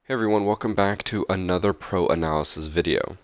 Hey everyone, welcome back to another pro analysis video.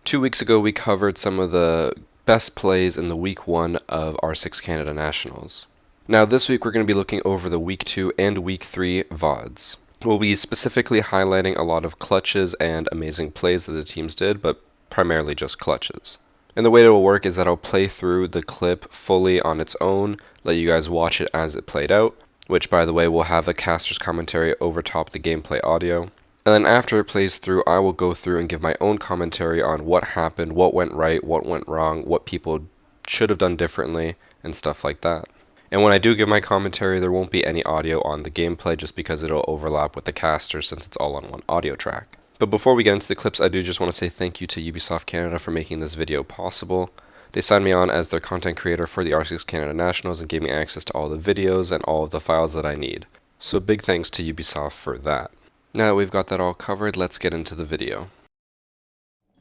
2 weeks ago we covered some of the best plays in the week 1 of R6 Canada Nationals. Now this week we're going to be looking over the week 2 and week 3 VODs. We'll be specifically highlighting a lot of clutches and amazing plays that the teams did, but primarily just clutches. And the way it will work is that I'll play through the clip fully on its own, let you guys watch it as it played out, which by the way will have a caster's commentary over top the gameplay audio. And then after it plays through, I will go through and give my own commentary on what happened, what went right, what went wrong, what people should have done differently, and stuff like that. And when I do give my commentary, there won't be any audio on the gameplay just because it'll overlap with the caster since it's all on one audio track. But before we get into the clips, I do just want to say thank you to Ubisoft Canada for making this video possible. They signed me on as their content creator for the R6 Canada Nationals and gave me access to all the videos and all of the files that I need. So big thanks to Ubisoft for that. Now that we've got that all covered, let's get into the video.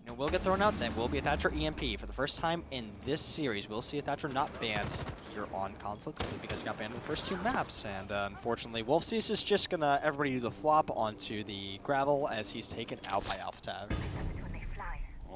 And will get thrown out, then will be a Thatcher EMP. For the first time in this series, we'll see a Thatcher not banned here on console, simply because he got banned in the first 2 maps. And unfortunately, Wolfseas is just gonna everybody do the flop onto the gravel as he's taken out by Alpha Tab.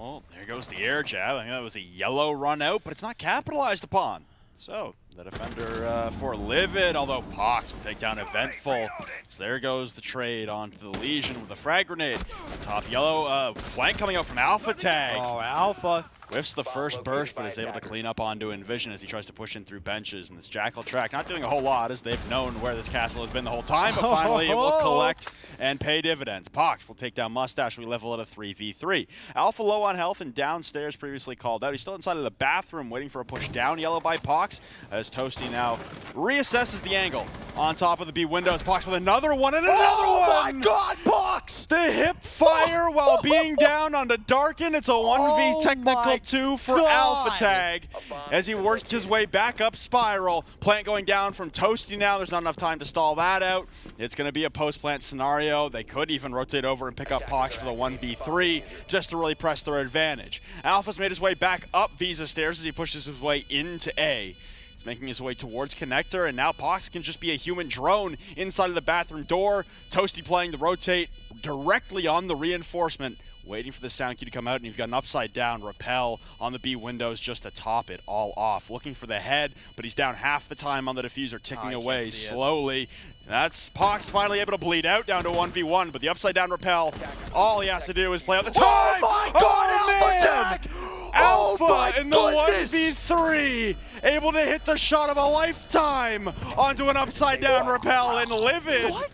Oh, there goes the air jab. I think that was a yellow run out, but it's not capitalized upon. So, the defender for Livid, although Pox will take down Eventful. So there goes the trade onto the Legion with a frag grenade. Top yellow flank coming out from Alpha Tag. Oh, Alpha. Whiffs the first burst, but is able to clean up onto Envision as he tries to push in through benches. And this Jackal track not doing a whole lot as they've known where this castle has been the whole time, but finally it will collect and pay dividends. Pox will take down Mustache. We level at a 3v3. Alpha low on health and downstairs previously called out. He's still inside of the bathroom waiting for a push down yellow by Pox as Toasty now reassesses the angle on top of the B windows. Pox with another one and another one! Oh my god, Pox! The hip fire while being down onto Darken. It's a 1v technical 2 for Alpha Tag as he works his way back up Spiral. Plant going down from Toasty now. There's not enough time to stall that out. It's going to be a post-plant scenario. They could even rotate over and pick up Pox for the 1v3 just to really press their advantage. Alpha's made his way back up Visa stairs as he pushes his way into A. He's making his way towards Connector, and now Pox can just be a human drone inside of the bathroom door. Toasty playing the rotate directly on the reinforcement, waiting for the sound cue to come out, and you've got an upside down rappel on the B windows just to top it all off. Looking for the head, but he's down half the time on the diffuser, ticking away slowly. That's Pox finally able to bleed out down to 1v1, but the upside down rappel, all he has to do is play out the time. Oh my god, Alpha Tag! Alpha in the 1v3, able to hit the shot of a lifetime onto an upside down rappel and Livid. What?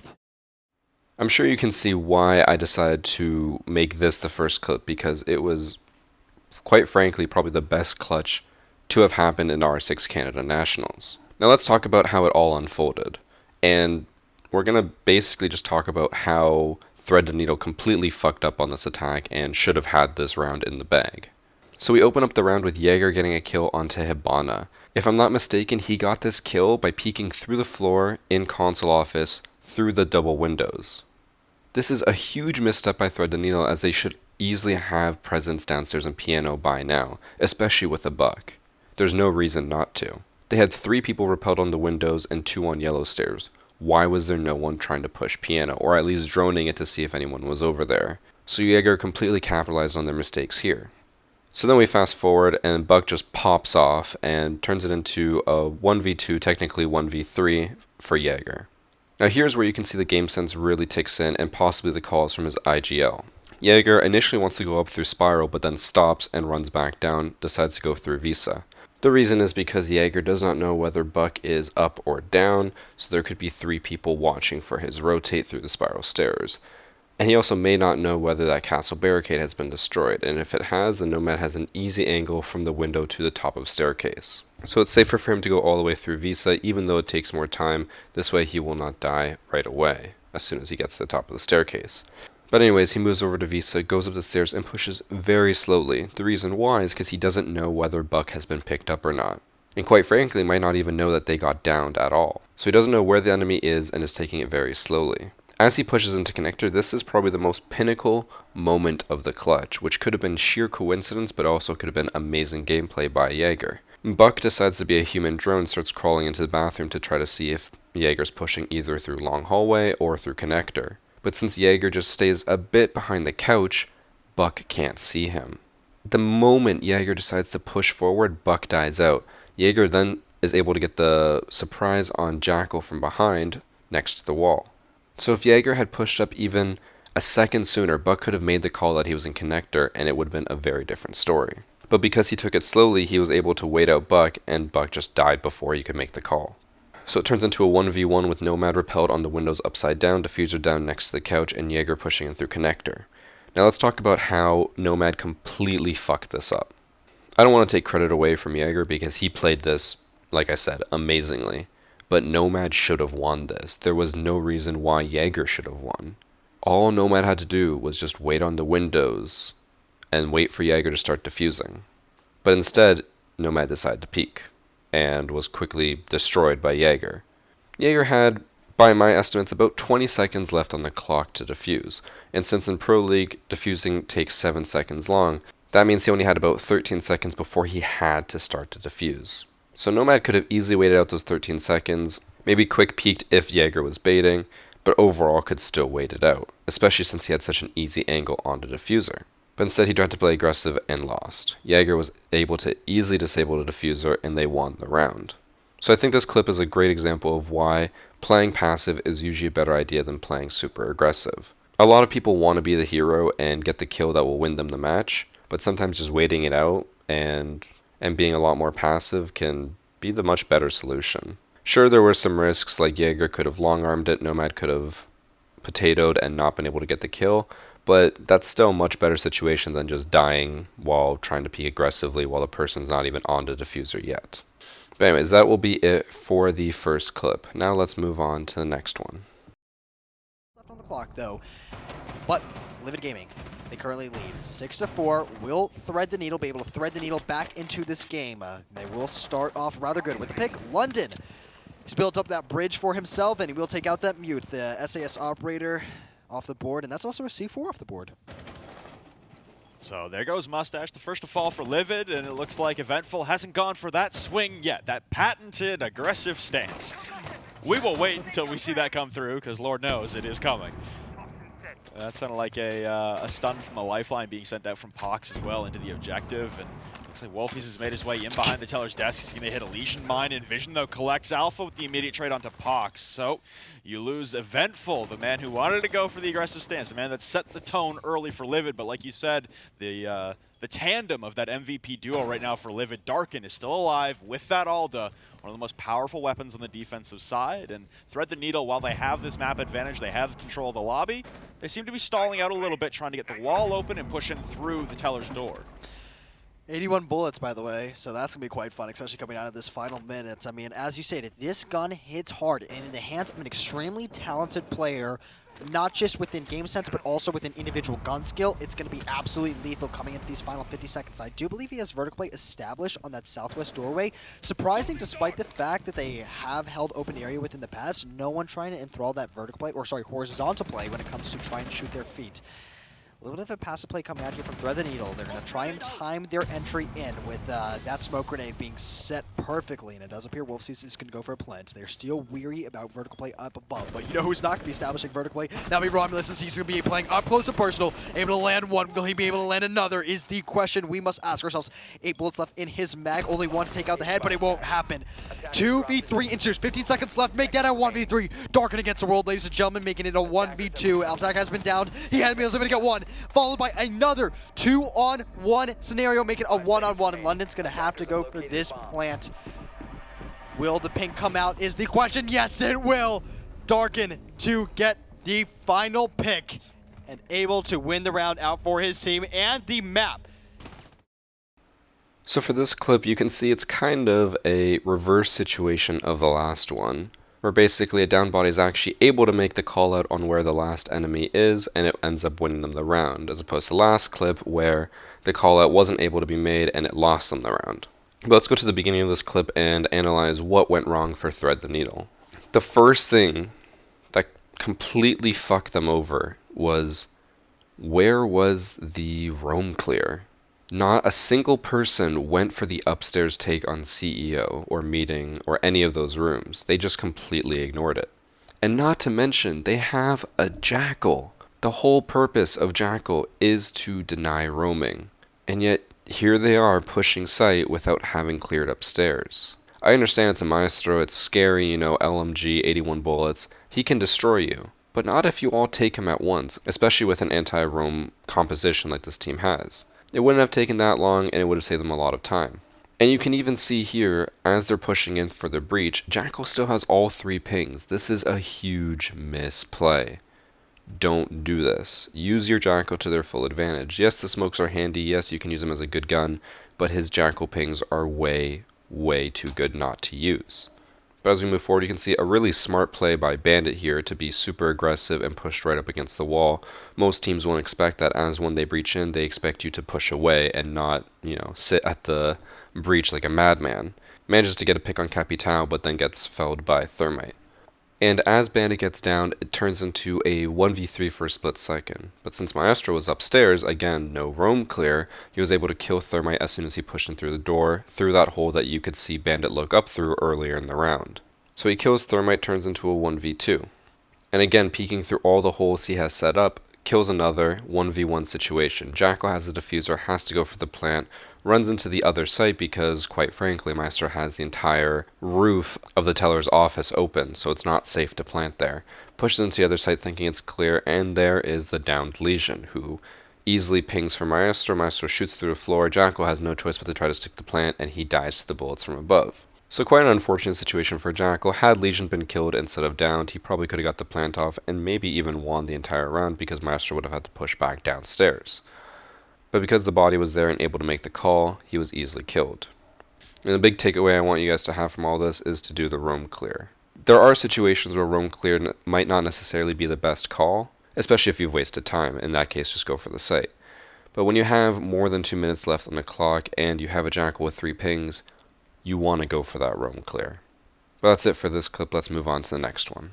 I'm sure you can see why I decided to make this the first clip, because it was, quite frankly, probably the best clutch to have happened in R6 Canada Nationals. Now let's talk about how it all unfolded. And we're going to basically just talk about how Thread the Needle completely fucked up on this attack and should have had this round in the bag. So we open up the round with Jaeger getting a kill onto Hibana. If I'm not mistaken, he got this kill by peeking through the floor in console office through the double windows. This is a huge misstep by Thread the Needle, as they should easily have presence downstairs in piano by now, especially with a buck. There's no reason not to. They had 3 people repelled on the windows and 2 on yellow stairs. Why was there no one trying to push piano, or at least droning it to see if anyone was over there? So Jaeger completely capitalized on their mistakes here. So then we fast forward and Buck just pops off and turns it into a 1v2, technically 1v3 for Jaeger. Now here's where you can see the game sense really ticks in, and possibly the calls from his IGL. Jaeger initially wants to go up through Spiral, but then stops and runs back down, decides to go through Visa. The reason is because Jaeger does not know whether Buck is up or down, so there could be 3 people watching for his rotate through the Spiral stairs. And he also may not know whether that castle barricade has been destroyed, and if it has, then Nomad has an easy angle from the window to the top of staircase. So it's safer for him to go all the way through Visa, even though it takes more time. This way he will not die right away, as soon as he gets to the top of the staircase. But anyways, he moves over to Visa, goes up the stairs, and pushes very slowly. The reason why is because he doesn't know whether Buck has been picked up or not. And quite frankly, might not even know that they got downed at all. So he doesn't know where the enemy is and is taking it very slowly. As he pushes into Connector, this is probably the most pinnacle moment of the clutch, which could have been sheer coincidence, but also could have been amazing gameplay by Jaeger. Buck decides to be a human drone, starts crawling into the bathroom to try to see if Jaeger's pushing either through long hallway or through Connector. But since Jaeger just stays a bit behind the couch, Buck can't see him. The moment Jaeger decides to push forward, Buck dies out. Jaeger then is able to get the surprise on Jackal from behind next to the wall. So if Jaeger had pushed up even a second sooner, Buck could have made the call that he was in connector, and it would have been a very different story. But because he took it slowly, he was able to wait out Buck, and Buck just died before he could make the call. So it turns into a 1v1 with Nomad repelled on the windows upside down, Diffuser down next to the couch, and Jaeger pushing in through connector. Now let's talk about how Nomad completely fucked this up. I don't want to take credit away from Jaeger because he played this, like I said, amazingly. But Nomad should have won this. There was no reason why Jaeger should have won. All Nomad had to do was just wait on the windows and wait for Jaeger to start defusing. But instead, Nomad decided to peek and was quickly destroyed by Jaeger. Jaeger had, by my estimates, about 20 seconds left on the clock to defuse, and since in Pro League defusing takes 7 seconds long, that means he only had about 13 seconds before he had to start to defuse. So Nomad could have easily waited out those 13 seconds, maybe quick peeked if Jaeger was baiting, but overall could still wait it out, especially since he had such an easy angle on the diffuser. But instead he tried to play aggressive and lost. Jaeger was able to easily disable the diffuser and they won the round. So I think this clip is a great example of why playing passive is usually a better idea than playing super aggressive. A lot of people want to be the hero and get the kill that will win them the match, but sometimes just waiting it out and being a lot more passive can be the much better solution. Sure, there were some risks, like Jaeger could have long-armed it, Nomad could have potatoed and not been able to get the kill, but that's still a much better situation than just dying while trying to peek aggressively while the person's not even on the diffuser yet. But anyways, that will be it for the first clip. Now let's move on to the next one. Left on the clock though, but VarsityGaming, they currently lead 6-4. Will thread the needle, be able to thread the needle back into this game. They will start off rather good with the pick. London, he's built up that bridge for himself, and he will take out that mute, the SAS operator, off the board, and that's also a C4 off the board. So there goes Mustache, the first to fall for Livid, and it looks like Eventful hasn't gone for that swing yet, that patented aggressive stance. We will wait until we see that come through, because Lord knows it is coming. That sounded like a stun from a lifeline being sent out from Pox as well into the objective, and looks like Wolfies has made his way in behind the teller's desk. He's going to hit a Legion Mine, and Vision, though, collects Alpha with the immediate trade onto Pox. So you lose Eventful, the man who wanted to go for the aggressive stance, the man that set the tone early for Livid. But like you said, the tandem of that MVP duo right now for Livid, Darkin, is still alive with that Alda, one of the most powerful weapons on the defensive side, and Thread the Needle, while they have this map advantage, they have control of the lobby, they seem to be stalling out a little bit, trying to get the wall open and push in through the teller's door. 81 bullets, by the way, so that's going to be quite fun, especially coming out of this final minutes. I mean, as you stated, this gun hits hard, and in the hands of an extremely talented player, not just within game sense, but also within individual gun skill, it's going to be absolutely lethal coming into these final 50 seconds. I do believe he has vertical play established on that southwest doorway. Surprising, despite the fact that they have held open area within the past, no one trying to enthrall that vertical play, or sorry, horizontal play when it comes to trying to shoot their feet. A little bit of a passive play coming out here from Thread the Needle. They're going to try and time their entry in with that smoke grenade being set perfectly, and it does appear Wolfseas is going to go for a plant. They're still weary about vertical play up above, but you know who's not going to be establishing vertical play? That'll be Romulus, as he's going to be playing up close and personal, able to land one. Will he be able to land another is the question we must ask ourselves. 8 bullets left in his mag, only one to take out the head, but it won't happen. 2v3 inches, 15 seconds left, make that a 1v3. Darken against the world, ladies and gentlemen, making it a 1v2. Alptag has been downed, he has been able to get one, followed by another 2-on-1 scenario, make it a 1-on-1, and London's gonna have to go for this plant. Will the pink come out is the question. Yes, it will. Darkin to get the final pick and able to win the round out for his team and the map. So for this clip, you can see it's kind of a reverse situation of the last one, where basically a down body is actually able to make the call out on where the last enemy is, and it ends up winning them the round, as opposed to the last clip where the call out wasn't able to be made and it lost them the round. But let's go to the beginning of this clip and analyze what went wrong for Thread the Needle. The first thing that completely fucked them over was, where was the roam clear? Not a single person went for the upstairs take on CEO or meeting or any of those rooms. They just completely ignored it. And not to mention, they have a Jackal. The whole purpose of Jackal is to deny roaming. And yet, here they are pushing site without having cleared upstairs. I understand it's a Maestro, it's scary, LMG, 81 bullets. He can destroy you. But not if you all take him at once, especially with an anti-roam composition like this team has. It wouldn't have taken that long, and it would have saved them a lot of time. And you can even see here, as they're pushing in for the breach, Jackal still has all 3 pings. This is a huge misplay. Don't do this. Use your Jackal to their full advantage. Yes, the smokes are handy. Yes, you can use them as a good gun, but his Jackal pings are way, way too good not to use. But as we move forward, you can see a really smart play by Bandit here to be super aggressive and push right up against the wall. Most teams won't expect that, as when they breach in, they expect you to push away and not, sit at the breach like a madman. Manages to get a pick on Capitao, but then gets felled by Thermite. And as Bandit gets down, it turns into a 1v3 for a split second. But since Maestro was upstairs, again, no roam clear, he was able to kill Thermite as soon as he pushed him through the door, through that hole that you could see Bandit look up through earlier in the round. So he kills Thermite, turns into a 1v2. And again, peeking through all the holes he has set up, kills another 1v1 situation. Jackal has the diffuser, has to go for the plant, runs into the other site because, quite frankly, Maestro has the entire roof of the teller's office open, so it's not safe to plant there. Pushes into the other site thinking it's clear, and there is the downed Legion, who easily pings for Maestro. Maestro shoots through the floor. Jackal has no choice but to try to stick the plant, and he dies to the bullets from above. So quite an unfortunate situation for Jackal. Had Legion been killed instead of downed, he probably could have got the plant off and maybe even won the entire round because Maestro would have had to push back downstairs. But because the body was there and able to make the call, he was easily killed. And the big takeaway I want you guys to have from all this is to do the roam clear. There are situations where roam clear might not necessarily be the best call, especially if you've wasted time. In that case, just go for the site. But when you have more than 2 minutes left on the clock and you have a Jackal with 3 pings, you want to go for that roam clear. But that's it for this clip. Let's move on to the next one.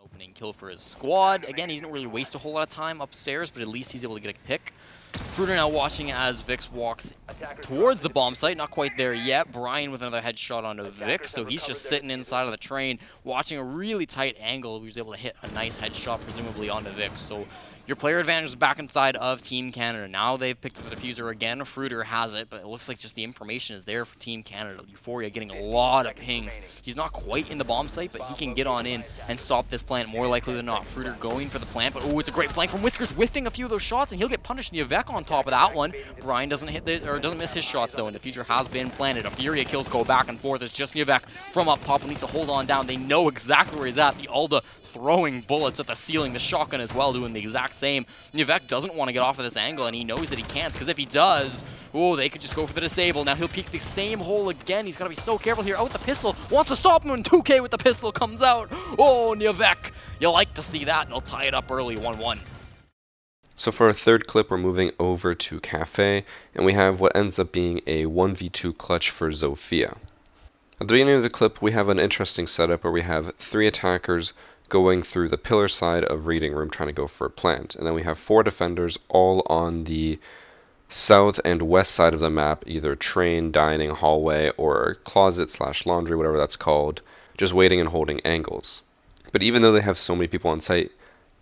Opening kill for his squad. Again, he didn't really waste a whole lot of time upstairs, but at least he's able to get a pick. Fruiter now watching as Vix walks towards the bomb site. Not quite there yet. Brian with another headshot onto Vix, so he's just sitting inside of the train, watching a really tight angle. He was able to hit a nice headshot, presumably onto Vix. So your player advantage is back inside of Team Canada. Now they've picked up the diffuser again. Fruiter has it, but it looks like just the information is there for Team Canada. Euphoria getting a lot of pings. He's not quite in the bomb site, but he can get on in and stop this plant more likely than not. Fruiter going for the plant, but oh, it's a great flank from Whiskers, whiffing a few of those shots, and he'll get punished. Nivek on top of that one. Brian doesn't doesn't miss his shots though, and the diffuser has been planted. A Furia kills go back and forth. It's just Nivek from up top who needs to hold on down. They know exactly where he's at. The Alda throwing bullets at the ceiling. The shotgun as well doing the exact same. Nivek doesn't want to get off of this angle, and he knows that he can't, because if he does, oh, they could just go for the disable. Now he'll peek the same hole again. He's got to be so careful here. Out with the pistol. Wants to stop him, and 2K with the pistol comes out. Oh, Nivek. You like to see that, and they'll tie it up early, 1-1. So for our third clip, we're moving over to Cafe, and we have what ends up being a 1v2 clutch for Zofia. At the beginning of the clip, we have an interesting setup where we have 3 attackers going through the pillar side of Reading Room trying to go for a plant. And then we have 4 defenders all on the south and west side of the map, either train, dining, hallway, or closet/laundry, whatever that's called, just waiting and holding angles. But even though they have so many people on site,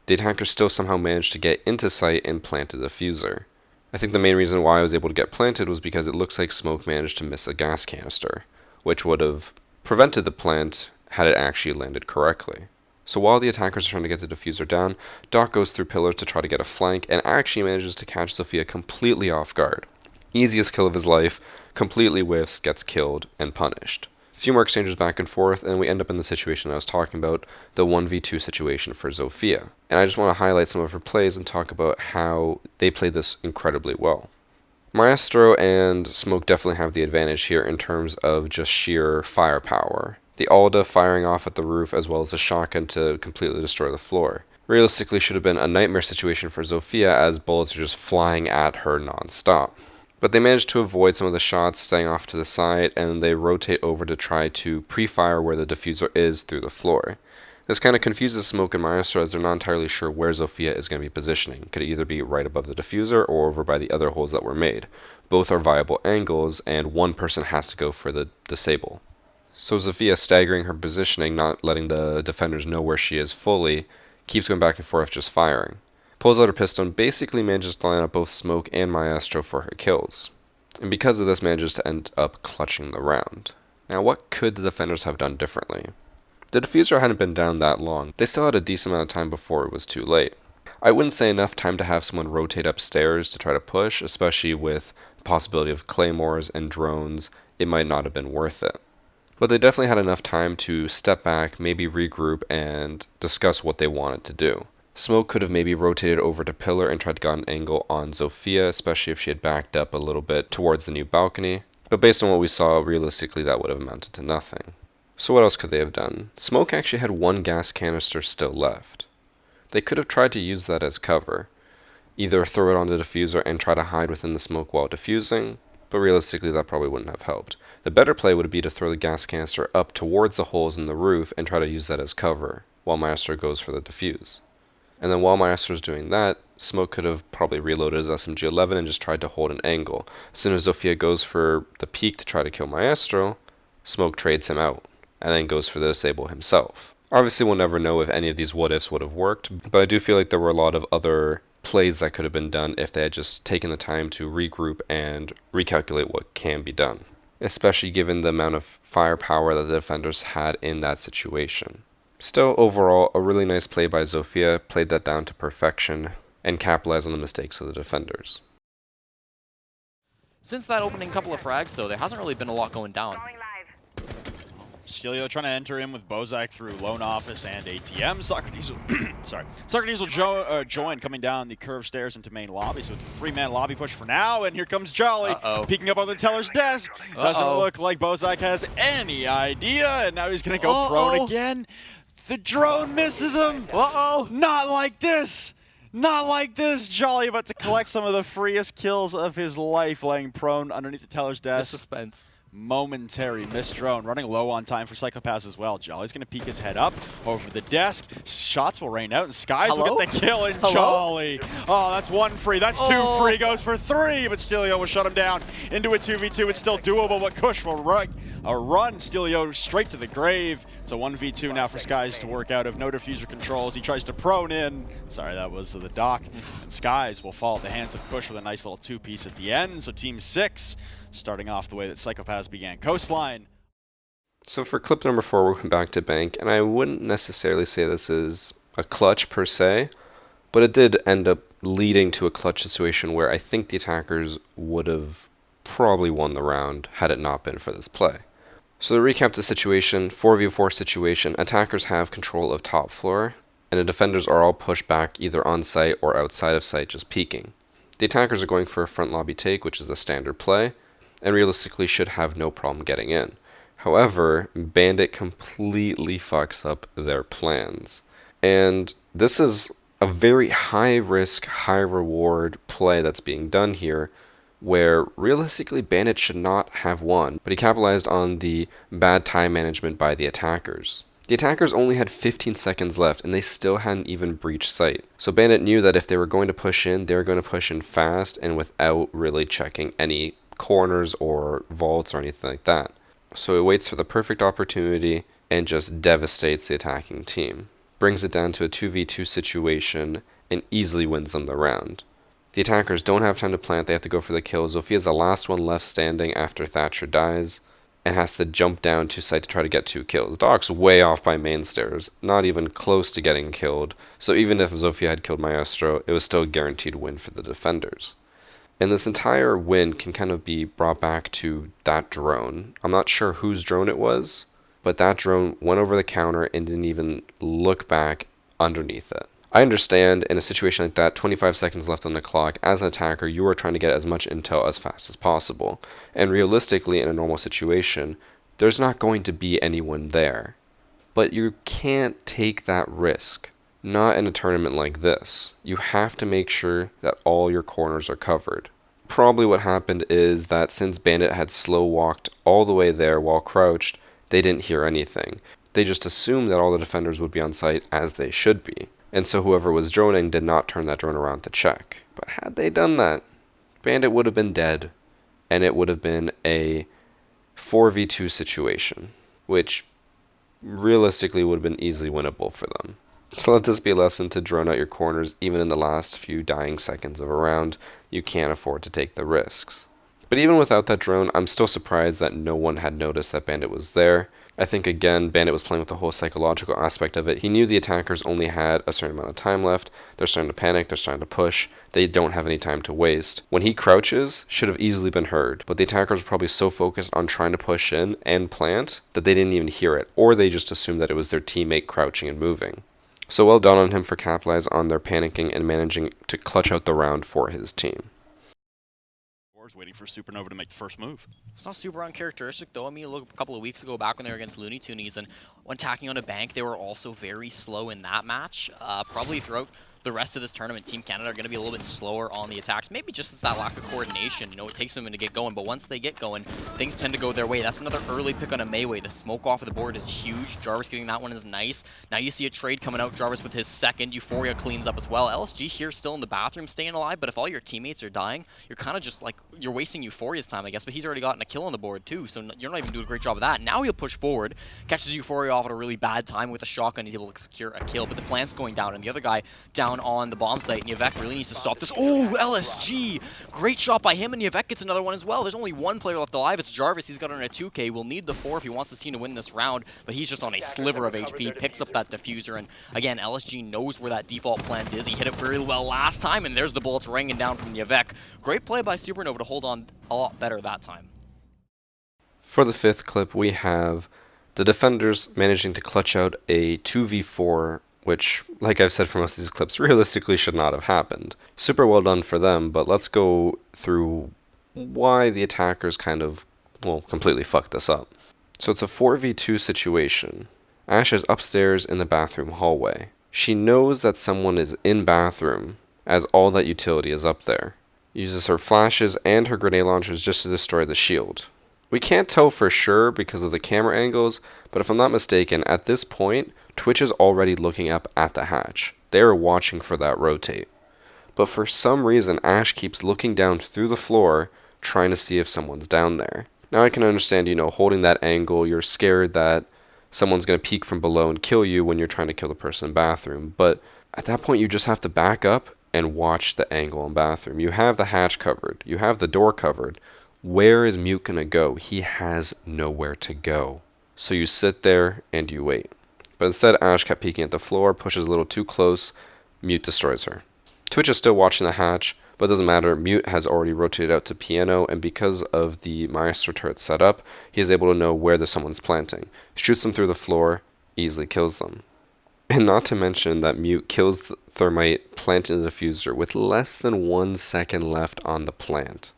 the attackers still somehow managed to get into site and plant a diffuser. I think the main reason why I was able to get planted was because it looks like Smoke managed to miss a gas canister, which would have prevented the plant had it actually landed correctly. So while the attackers are trying to get the diffuser down, Doc goes through pillars to try to get a flank and actually manages to catch Zofia completely off guard. Easiest kill of his life, completely whiffs, gets killed, and punished. A few more exchanges back and forth, and we end up in the situation I was talking about, the 1v2 situation for Zofia. And I just want to highlight some of her plays and talk about how they played this incredibly well. Maestro and Smoke definitely have the advantage here in terms of just sheer firepower. The Alda firing off at the roof as well as a shotgun to completely destroy the floor. Realistically should have been a nightmare situation for Zofia as bullets are just flying at her non-stop. But they managed to avoid some of the shots, staying off to the side, and they rotate over to try to pre-fire where the diffuser is through the floor. This kind of confuses Smoke and Maestro as they're not entirely sure where Zofia is going to be positioning. Could either be right above the diffuser or over by the other holes that were made. Both are viable angles, and one person has to go for the disable. So Zofia, staggering her positioning, not letting the defenders know where she is fully, keeps going back and forth just firing. Pulls out her pistol and basically manages to line up both Smoke and Maestro for her kills. And because of this manages to end up clutching the round. Now what could the defenders have done differently? The diffuser hadn't been down that long. They still had a decent amount of time before it was too late. I wouldn't say enough time to have someone rotate upstairs to try to push, especially with the possibility of claymores and drones. It might not have been worth it. But they definitely had enough time to step back, maybe regroup, and discuss what they wanted to do. Smoke could have maybe rotated over to Pillar and tried to get an angle on Zofia, especially if she had backed up a little bit towards the new balcony. But based on what we saw, realistically that would have amounted to nothing. So what else could they have done? Smoke actually had one gas canister still left. They could have tried to use that as cover. Either throw it on the diffuser and try to hide within the smoke while diffusing, but realistically that probably wouldn't have helped. The better play would be to throw the gas canister up towards the holes in the roof and try to use that as cover, while Maestro goes for the defuse. And then while Maestro's doing that, Smoke could have probably reloaded his SMG-11 and just tried to hold an angle. As soon as Zofia goes for the peek to try to kill Maestro, Smoke trades him out, and then goes for the disable himself. Obviously we'll never know if any of these what-ifs would have worked, but I do feel like there were a lot of other plays that could have been done if they had just taken the time to regroup and recalculate what can be done, especially given the amount of firepower that the defenders had in that situation. Still, overall, a really nice play by Zofia, played that down to perfection, and capitalized on the mistakes of the defenders. Since that opening couple of frags, though, there hasn't really been a lot going down. Stelio trying to enter in with Bozak through Loan Office and ATM. Socrates will join coming down the curved stairs into main lobby. So it's a three-man lobby push for now. And here comes Jolly peeking up on the teller's desk. Doesn't look like Bozak has any idea. And now he's going to go prone again. The drone misses him. Not like this. Not like this. Jolly about to collect some of the freest kills of his life, laying prone underneath the teller's desk. The suspense. Momentary missed drone, running low on time for Psychopaths as well. Jolly's going to peek his head up over the desk. Shots will rain out, and Skies will get the kill in Jolly. Oh, that's one free. That's two free. Goes for three, but Stelio will shut him down into a 2v2. It's still doable, but Kush will run Stelio straight to the grave. It's a 1v2 now for Skies to work out of no diffuser controls. He tries to prone in. Sorry, that was the dock. And Skies will fall at the hands of Kush with a nice little two-piece at the end. So Team 6 starting off the way that Psychopaths began. Coastline. So for clip number 4, we'll come back to Bank, and I wouldn't necessarily say this is a clutch per se, but it did end up leading to a clutch situation where I think the attackers would have probably won the round had it not been for this play. So to recap the situation, 4v4 situation, attackers have control of top floor, and the defenders are all pushed back either on site or outside of site just peeking. The attackers are going for a front lobby take, which is a standard play, and realistically should have no problem getting in. However, Bandit completely fucks up their plans. And this is a very high risk, high reward play that's being done here, where realistically Bandit should not have won, but he capitalized on the bad time management by the attackers. The attackers only had 15 seconds left, and they still hadn't even breached site. So Bandit knew that if they were going to push in, they were going to push in fast and without really checking any corners or vaults or anything like that. So it waits for the perfect opportunity and just devastates the attacking team. Brings it down to a 2v2 situation and easily wins them the round. The attackers don't have time to plant, they have to go for the kill. Zofia's the last one left standing after Thatcher dies and has to jump down to site to try to get 2 kills. Doc's way off by main stairs, not even close to getting killed. So even if Zofia had killed Maestro, it was still a guaranteed win for the defenders. And this entire win can kind of be brought back to that drone. I'm not sure whose drone it was, but that drone went over the counter and didn't even look back underneath it. I understand in a situation like that, 25 seconds left on the clock, as an attacker, you are trying to get as much intel as fast as possible. And realistically, in a normal situation, there's not going to be anyone there. But you can't take that risk. Not in a tournament like this. You have to make sure that all your corners are covered. Probably what happened is that since Bandit had slow walked all the way there while crouched, they didn't hear anything. They just assumed that all the defenders would be on site as they should be. And so whoever was droning did not turn that drone around to check. But had they done that, Bandit would have been dead, and it would have been a 4v2 situation. which realistically would have been easily winnable for them. So let this be a lesson to drone out your corners even in the last few dying seconds of a round. You can't afford to take the risks. But even without that drone, I'm still surprised that no one had noticed that Bandit was there. I think again, Bandit was playing with the whole psychological aspect of it. He knew the attackers only had a certain amount of time left. They're starting to panic, they're starting to push. They don't have any time to waste. When he crouches, should have easily been heard, but the attackers were probably so focused on trying to push in and plant that they didn't even hear it, or they just assumed that it was their teammate crouching and moving. So well done on him for capitalizing on their panicking and managing to clutch out the round for his team. Waiting for Supernova to make the first move. It's not super uncharacteristic, though. I mean, look a couple of weeks ago back when they were against Looney Toonies, and when attacking on a bank, they were also very slow in that match. Probably throughout the rest of this tournament, Team Canada are going to be a little bit slower on the attacks. Maybe just as that lack of coordination. You know, it takes them to get going, but once they get going, things tend to go their way. That's another early pick on a Mayway. The smoke off of the board is huge. Jarvis getting that one is nice. Now you see a trade coming out. Jarvis with his second. Euphoria cleans up as well. LSG here still in the bathroom staying alive, but if all your teammates are dying, you're kind of just like, you're wasting Euphoria's time, I guess, but he's already gotten a kill on the board too, so you're not even doing a great job of that. Now he'll push forward, catches Euphoria off at a really bad time with a shotgun. He's able to secure a kill, but the plant's going down, and the other guy down on the bomb site. Yvek really needs to stop this. Oh, LSG! Great shot by him, and Yvek gets another one as well. There's only one player left alive. It's Jarvis. He's got on a 2K. Will need the 4 if he wants his team to win this round, but he's just on a sliver of HP. Picks up that diffuser, and again, LSG knows where that default plant is. He hit it very well last time, and there's the bullets raining down from Yvek. Great play by Supernova to hold on a lot better that time. For the 5th clip, we have the defenders managing to clutch out a 2v4, which, like I've said for most of these clips, realistically should not have happened. Super well done for them, but let's go through why the attackers kind of, well, completely fucked this up. So it's a 4v2 situation. Ash is upstairs in the bathroom hallway. She knows that someone is in bathroom, as all that utility is up there. Uses her flashes and her grenade launchers just to destroy the shield. We can't tell for sure because of the camera angles, but if I'm not mistaken, at this point, Twitch is already looking up at the hatch. They are watching for that rotate. But for some reason, Ash keeps looking down through the floor, trying to see if someone's down there. Now I can understand, you know, holding that angle, you're scared that someone's going to peek from below and kill you when you're trying to kill the person in the bathroom, but at that point you just have to back up and watch the angle in bathroom. You have the hatch covered, you have the door covered. Where is Mute gonna go? He has nowhere to go. So you sit there and you wait. But instead, Ash kept peeking at the floor, pushes a little too close, Mute destroys her. Twitch is still watching the hatch, but it doesn't matter. Mute has already rotated out to Piano, and because of the Maestro turret setup, he is able to know where someone's planting. Shoots them through the floor, easily kills them. And not to mention that Mute kills the Thermite planting the diffuser with less than 1 second left on the plant.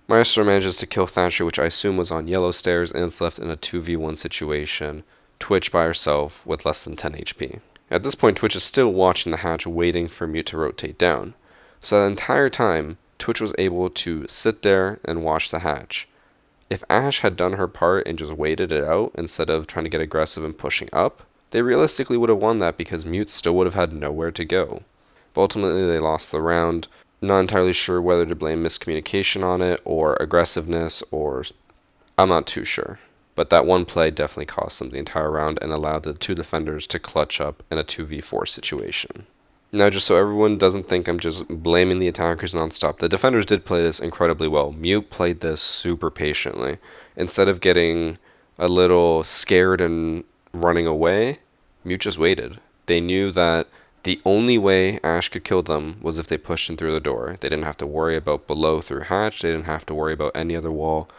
Maestro manages to kill Thatcher, which I assume was on yellow stairs, and it's left in a 2v1 situation. Twitch by herself with less than 10 HP. At this point, Twitch is still watching the hatch, waiting for Mute to rotate down. So that entire time, Twitch was able to sit there and watch the hatch. If Ash had done her part and just waited it out instead of trying to get aggressive and pushing up, they realistically would have won that because Mute still would have had nowhere to go. But ultimately, they lost the round. Not entirely sure whether to blame miscommunication on it or aggressiveness, or I'm not too sure. But that one play definitely cost them the entire round and allowed the 2 defenders to clutch up in a 2v4 situation. Now, just so everyone doesn't think I'm just blaming the attackers nonstop, the defenders did play this incredibly well. Mute played this super patiently. Instead of getting a little scared and running away, Mute just waited. They knew that the only way Ash could kill them was if they pushed him through the door. They didn't have to worry about below through hatch. They didn't have to worry about any other wall.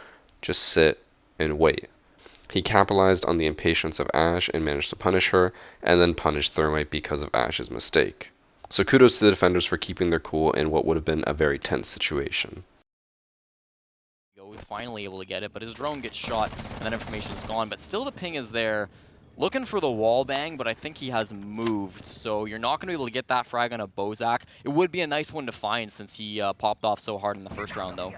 Just sit and wait. He capitalized on the impatience of Ash and managed to punish her, and then punished Thermite because of Ash's mistake. So kudos to the defenders for keeping their cool in what would have been a very tense situation. He was finally able to get it, but his drone gets shot, and that information is gone. But still the ping is there. Looking for the wall bang, but I think he has moved, so you're not going to be able to get that frag on a Bozak. It would be a nice one to find since he popped off so hard in the first round, though.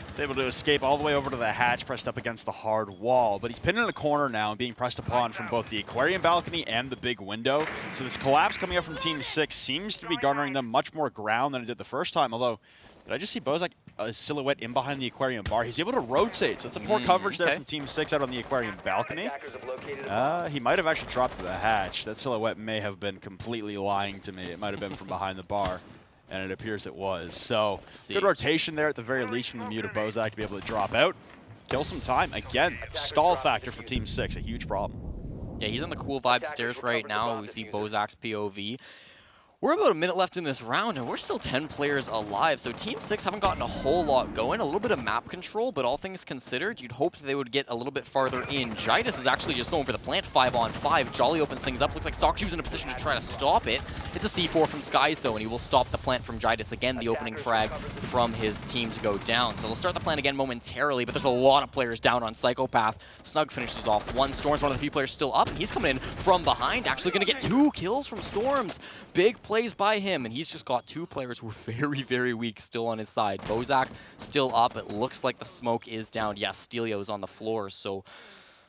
He's able to escape all the way over to the hatch, pressed up against the hard wall, but he's pinned in a corner now and being pressed upon from both the aquarium balcony and the big window. So this collapse coming up from Team 6 seems to be garnering them much more ground than it did the first time, although, did I just see Bozak a silhouette in behind the aquarium bar. He's able to rotate, so it's a poor coverage there okay. from Team 6 out on the aquarium balcony. He might have actually dropped the hatch. That silhouette may have been completely lying to me. It might have been from behind the bar, and it appears it was. So good rotation there at the very least from the muted Bozak to be able to drop out. Kill some time. Again, stall factor for Team 6, a huge problem. Yeah, he's on the cool vibe stairs right now. We see Bozak's POV. We're about a minute left in this round, and we're still 10 players alive, so Team 6 haven't gotten a whole lot going. A little bit of map control, but all things considered, you'd hope they would get a little bit farther in. Jidus is actually just going for the plant 5-on-5. Jolly opens things up. Looks like Soccer's in a position to try to stop it. It's a C4 from Skies, though, and he will stop the plant from Jidus. Again, the opening frag from his team to go down. So they'll start the plant again momentarily, but there's a lot of players down on Psychopath. Snug finishes off one. Storm's one of the few players still up, and he's coming in from behind. Actually going to get 2 kills from Storms. Big plays by him, and he's just got 2 players who are very, very weak still on his side. Bozak still up. It looks like the smoke is down. Yes, Stelio's on the floor, so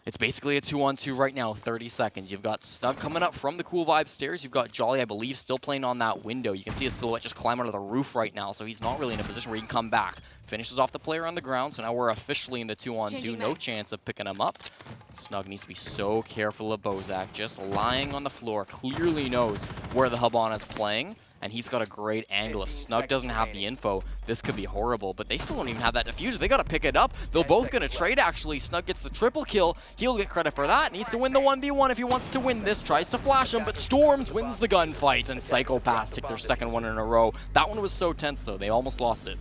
it's basically a 2-on-2 right now, 30 seconds. You've got Snug coming up from the cool vibe stairs. You've got Jolly, I believe, still playing on that window. You can see his silhouette just climb onto the roof right now, so he's not really in a position where he can come back. Finishes off the player on the ground, so now we're officially in the 2-on-2. No chance of picking him up. Snug needs to be so careful of Bozak, just lying on the floor. Clearly knows where the Habana's playing, and he's got a great angle. If Snug doesn't have the info, this could be horrible, but they still don't even have that diffuser. They got to pick it up. They're both going to trade, actually. Snug gets the triple kill. He'll get credit for that. Needs to win the 1v1 if he wants to win this. Tries to flash him, but Storms wins the gunfight, and Psychopaths take their second one in a row. That one was so tense, though. They almost lost it.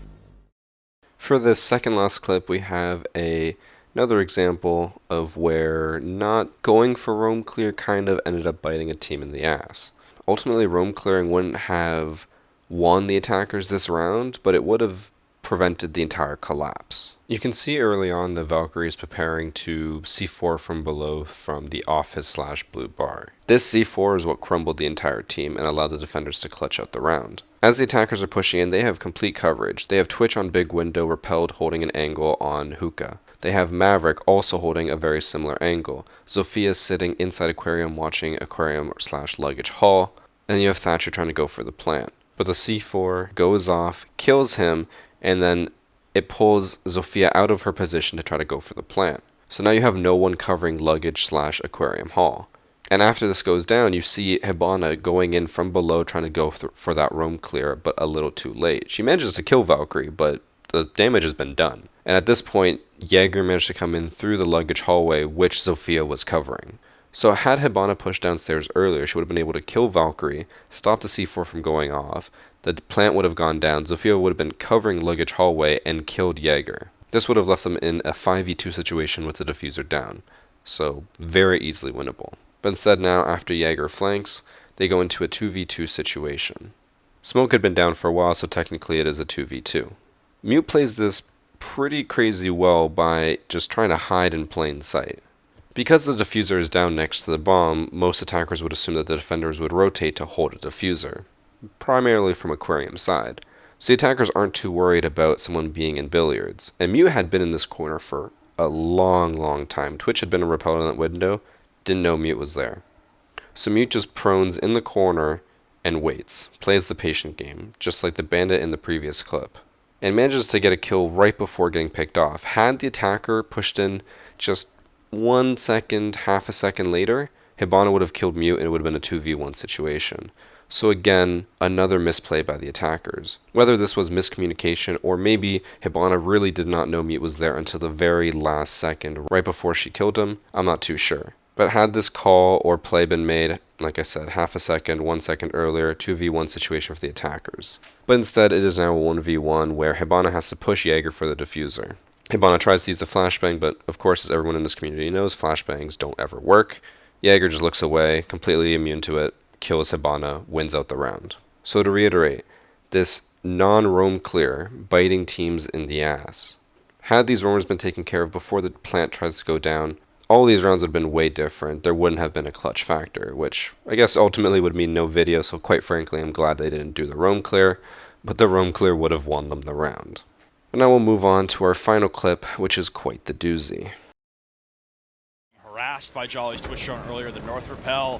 For this second last clip, we have another example of where not going for roam clear kind of ended up biting a team in the ass. Ultimately, roam clearing wouldn't have won the attackers this round, but it would have prevented the entire collapse. You can see early on the Valkyrie is preparing to C4 from below from the office/blue bar. This C4 is what crumbled the entire team and allowed the defenders to clutch out the round. As the attackers are pushing in, they have complete coverage. They have Twitch on big window, Repelled holding an angle on Hookah. They have Maverick also holding a very similar angle. Zofia sitting inside Aquarium watching Aquarium/luggage hall. And you have Thatcher trying to go for the plant. But the C4 goes off, kills him, and then it pulls Zofia out of her position to try to go for the plant. So now you have no one covering luggage/Aquarium hall. And after this goes down, you see Hibana going in from below trying to go for that roam clear, but a little too late. She manages to kill Valkyrie, but the damage has been done. And at this point, Jaeger managed to come in through the luggage hallway, which Zofia was covering. So had Hibana pushed downstairs earlier, she would have been able to kill Valkyrie, stop the C4 from going off, the plant would have gone down, Zofia would have been covering luggage hallway and killed Jaeger. This would have left them in a 5v2 situation with the diffuser down. So very easily winnable. But instead now, after Jaeger flanks, they go into a 2v2 situation. Smoke had been down for a while, so technically it is a 2v2. Mute plays this pretty crazy well by just trying to hide in plain sight. Because the diffuser is down next to the bomb, most attackers would assume that the defenders would rotate to hold a diffuser, primarily from Aquarium side. So the attackers aren't too worried about someone being in billiards. And Mute had been in this corner for a long time. Twitch had been repelled in that window, didn't know Mute was there. So Mute just prones in the corner and waits, plays the patient game, just like the bandit in the previous clip, and manages to get a kill right before getting picked off. Had the attacker pushed in just 1 second, half a second later, Hibana would have killed Mute and it would have been a 2v1 situation. So again, another misplay by the attackers. Whether this was miscommunication or maybe Hibana really did not know Mute was there until the very last second, right before she killed him, I'm not too sure. But had this call or play been made, like I said, half a second, 1 second earlier, 2v1 situation for the attackers. But instead, it is now a 1v1 where Hibana has to push Jaeger for the diffuser. Hibana tries to use the flashbang, but of course, as everyone in this community knows, flashbangs don't ever work. Jaeger just looks away, completely immune to it, kills Hibana, wins out the round. So to reiterate, this non-roam clear, biting teams in the ass. Had these roamers been taken care of before the plant tries to go down, all these rounds would have been way different. There wouldn't have been a clutch factor, which I guess ultimately would mean no video, so quite frankly, I'm glad they didn't do the roam clear, but the roam clear would have won them the round. And now we'll move on to our final clip, which is quite the doozy. Harassed by Jolly's Twitch shown earlier, the North Repel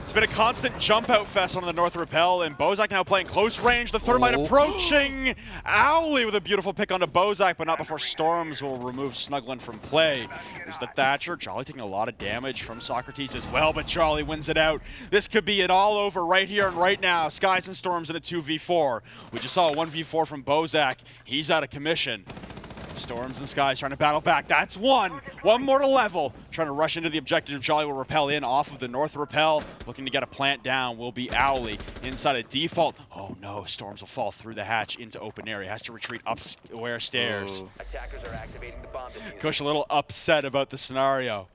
It's been a constant jump-out fest on the North Rappel, and Bozak now playing close range. The Thermite approaching. Owly with a beautiful pick onto Bozak, but not before Storms will remove Snuggling from play. There's the Thatcher. Jolly taking a lot of damage from Socrates as well, but Jolly wins it out. This could be it all over right here and right now. Skies and Storms in a 2v4. We just saw a 1v4 from Bozak. He's out of commission. Storms and Skies trying to battle back. That's one. One more to level. Trying to rush into the objective. Jolly will rappel in off of the North Rappel. Looking to get a plant down will be Owly. Inside a default. Oh no, Storms will fall through the hatch into open area. Has to retreat up square stairs. Attackers are activating the bomb diffuser. Kush a little upset about the scenario.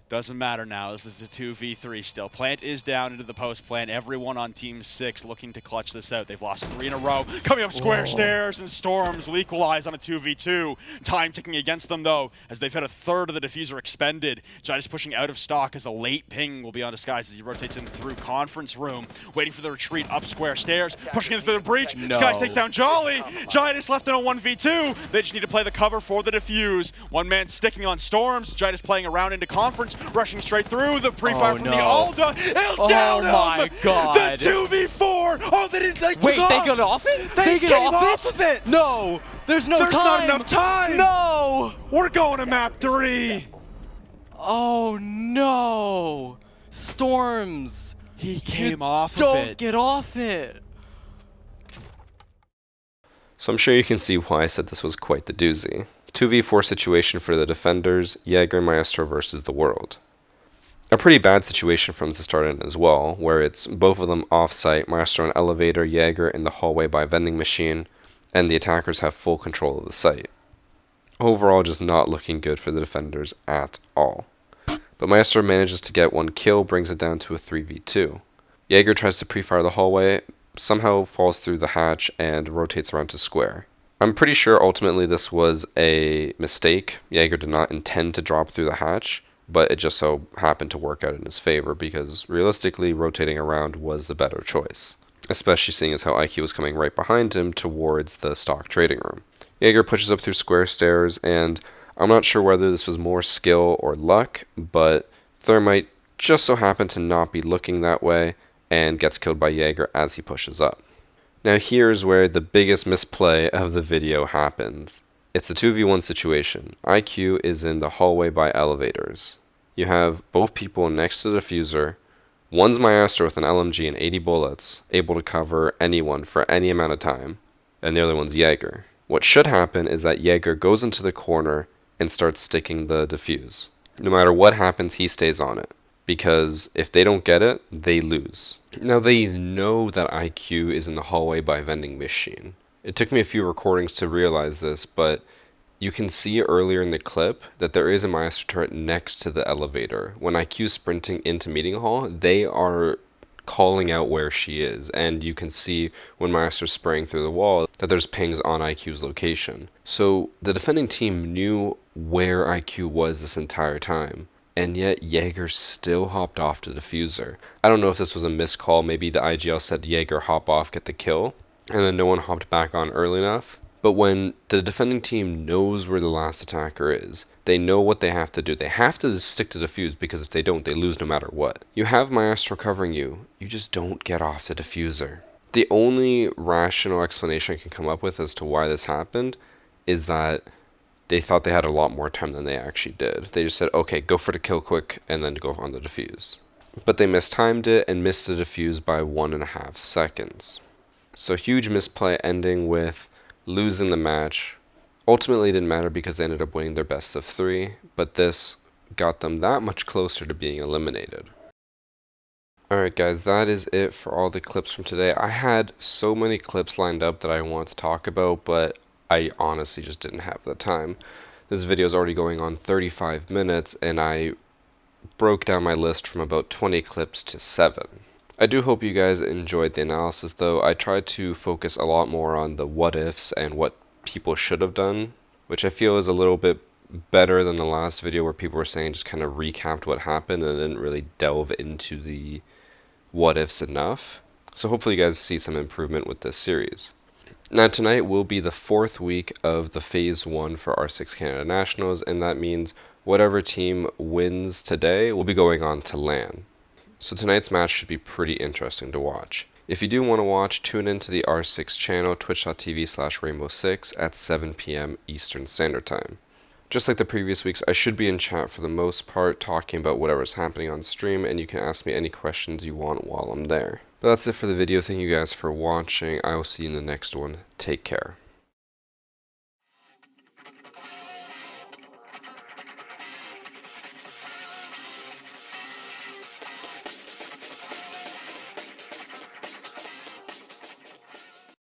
Doesn't matter now. This is a 2v3 still. Plant is down into the post plant. Everyone on Team 6 looking to clutch this out. They've lost 3 in a row. Coming up square stairs, and Storms will equalize on a 2v2. Time ticking against them, though, as they've had a third of the diffuser expended. Giants pushing out of stock as a late ping will be on Skies as he rotates in through conference room. Waiting for the retreat up square stairs. Pushing in through the breach. No. Skies takes down Jolly. Giant is left in a 1v2. They just need to play the cover for the diffuse. One man sticking on Storms. Giant is playing around into conference. Rushing straight through the pre-fire from the Alda. It'll down him! My God. The 2v4! Oh, they didn't like Wait, they got off it? They get came off of it! No! There's no There's time! not enough time! No! We're going to map 3! Oh no! Storms! He came off of Don't it. get off it! So I'm sure you can see why I said this was quite the doozy. 2v4 situation for the defenders, Jaeger and Maestro versus the world. A pretty bad situation from the start in as well, where it's both of them off-site, Maestro in elevator, Jaeger in the hallway by vending machine, and the attackers have full control of the site. Overall, just not looking good for the defenders at all. But Maestro manages to get one kill, brings it down to a 3v2. Jaeger tries to pre-fire the hallway, somehow falls through the hatch, and rotates around to square. I'm pretty sure ultimately this was a mistake. Jaeger did not intend to drop through the hatch, but it just so happened to work out in his favor because realistically rotating around was the better choice, especially seeing as how IQ was coming right behind him towards the stock trading room. Jaeger pushes up through square stairs, and I'm not sure whether this was more skill or luck, but Thermite just so happened to not be looking that way and gets killed by Jaeger as he pushes up. Now here's where the biggest misplay of the video happens. It's a 2v1 situation. IQ is in the hallway by elevators. You have both people next to the diffuser. One's Maestro with an LMG and 80 bullets, able to cover anyone for any amount of time, and the other one's Jaeger. What should happen is that Jaeger goes into the corner and starts sticking the diffuse. No matter what happens, he stays on it, because if they don't get it, they lose. Now they know that IQ is in the hallway by vending machine. It took me a few recordings to realize this, but you can see earlier in the clip that there is a Maestro turret next to the elevator. When IQ is sprinting into meeting hall, they are calling out where she is, and you can see when Maestro's spraying through the wall that there's pings on IQ's location. So the defending team knew where IQ was this entire time, and yet Jaeger still hopped off the diffuser. I don't know if this was a missed call. Maybe the IGL said Jaeger hop off, get the kill, and then no one hopped back on early enough. But when the defending team knows where the last attacker is, they know what they have to do. They have to stick to the defuse, because if they don't, they lose no matter what. You have Maestro covering you, you just don't get off the diffuser. The only rational explanation I can come up with as to why this happened is that they thought they had a lot more time than they actually did. They just said, okay, go for the kill quick, and then go on the defuse. But they mistimed it and missed the defuse by 1.5 seconds. So huge misplay ending with losing the match. Ultimately it didn't matter because they ended up winning their best of 3, but this got them that much closer to being eliminated. Alright guys, that is it for all the clips from today. I had so many clips lined up that I want to talk about, but I honestly just didn't have the time. This video is already going on 35 minutes, and I broke down my list from about 20 clips to 7. I do hope you guys enjoyed the analysis though. I tried to focus a lot more on the what ifs and what people should have done, which I feel is a little bit better than the last video where people were saying just kind of recapped what happened and didn't really delve into the what ifs enough. So hopefully you guys see some improvement with this series. Now tonight will be the 4th week of the Phase 1 for R6 Canada Nationals, and that means whatever team wins today will be going on to LAN. So tonight's match should be pretty interesting to watch. If you do want to watch, tune into the R6 channel, twitch.tv/rainbow6 at 7 p.m. Eastern Standard Time. Just like the previous weeks, I should be in chat for the most part, talking about whatever's happening on stream, and you can ask me any questions you want while I'm there. But that's it for the video. Thank you guys for watching. I will see you in the next one. Take care.